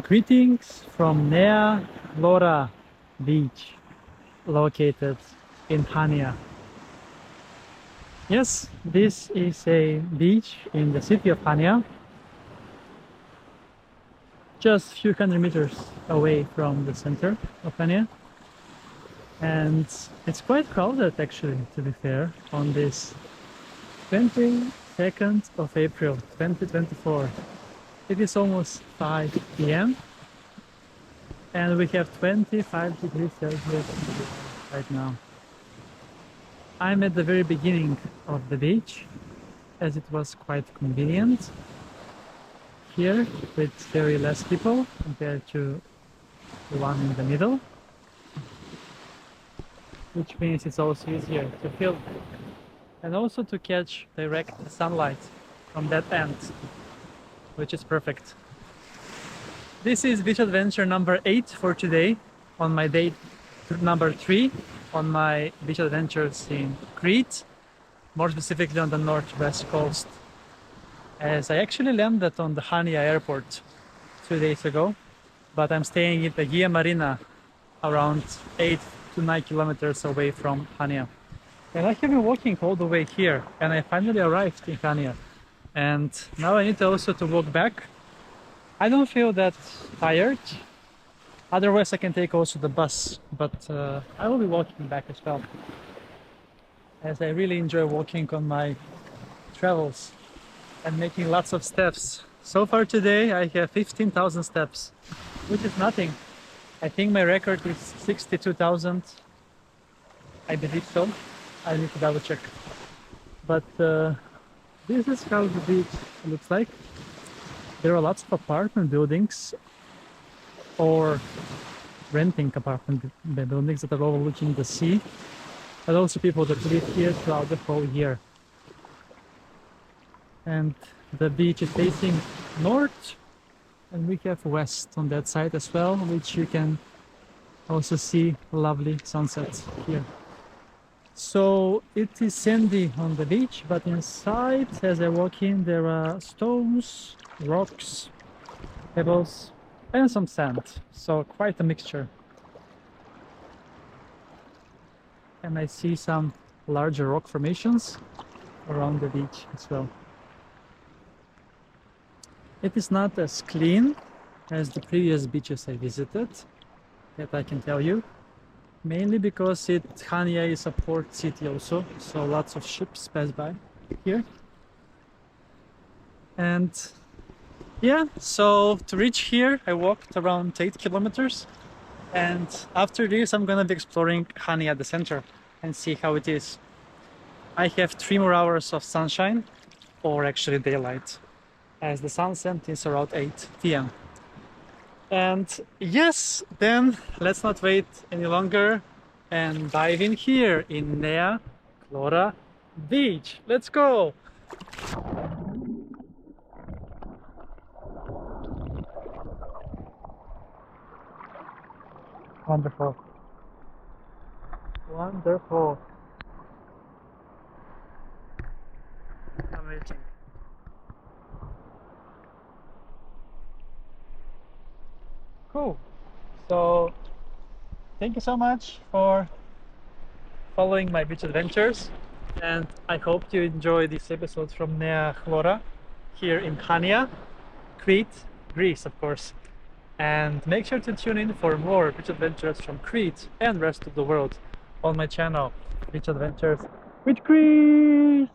Greetings from Nea Chora beach located in Chania. Yes, this is a beach in the city of Chania, just a few hundred meters away from the center of Chania. And it's quite crowded actually, to be fair, on this 22nd of April 2024. It is almost 5 p.m. and we have 25 degrees Celsius right now. I'm at the very beginning of the beach, as it was quite convenient here with very less people compared to the one in the middle, which means it's also easier to film and also to catch direct sunlight from that end, which is perfect. This is beach adventure number 8 for today, on my day number 3 on my beach adventures in Crete, more specifically on the northwest coast, as I actually landed on the Chania airport 2 days ago, but I'm staying in the Aegean Marina around 8 to 9 kilometers away from Chania. And I have been walking all the way here, and I finally arrived in Chania. And now I need also to walk back. I don't feel that tired, otherwise I can take also the bus, but I will be walking back as well, as I really enjoy walking on my travels and making lots of steps. So far today I have 15,000 steps, which is nothing. I think my record is 62,000, I believe so. I need to double check. But this is how the beach looks like. There are lots of apartment buildings or renting apartment buildings that are overlooking the sea, but also people that live here throughout the whole year. And the beach is facing north, and we have west on that side as well, which you can also see lovely sunsets here. So it is sandy on the beach, but inside, as I walk in, there are stones, rocks, pebbles, and some sand. So quite a mixture. And I see some larger rock formations around the beach as well. It is not as clean as the previous beaches I visited, that I can tell you. Mainly because Chania is a port city also, so lots of ships pass by here. And yeah, so to reach here I walked around 8 kilometers, and after this I'm gonna be exploring Chania, the center, and see how it is. I have 3 more hours of sunshine, or actually daylight, as the sunset is around 8 p.m. And yes, then let's not wait any longer and dive in here in Nea Chora beach. Let's go! Wonderful. Wonderful. Amazing. Cool. So thank you so much for following my beach adventures, and I hope you enjoy this episode from Nea Chora here in Chania, Crete, Greece, of course. And make sure to tune in for more beach adventures from Crete and rest of the world on my channel, Beach Adventures with Greece.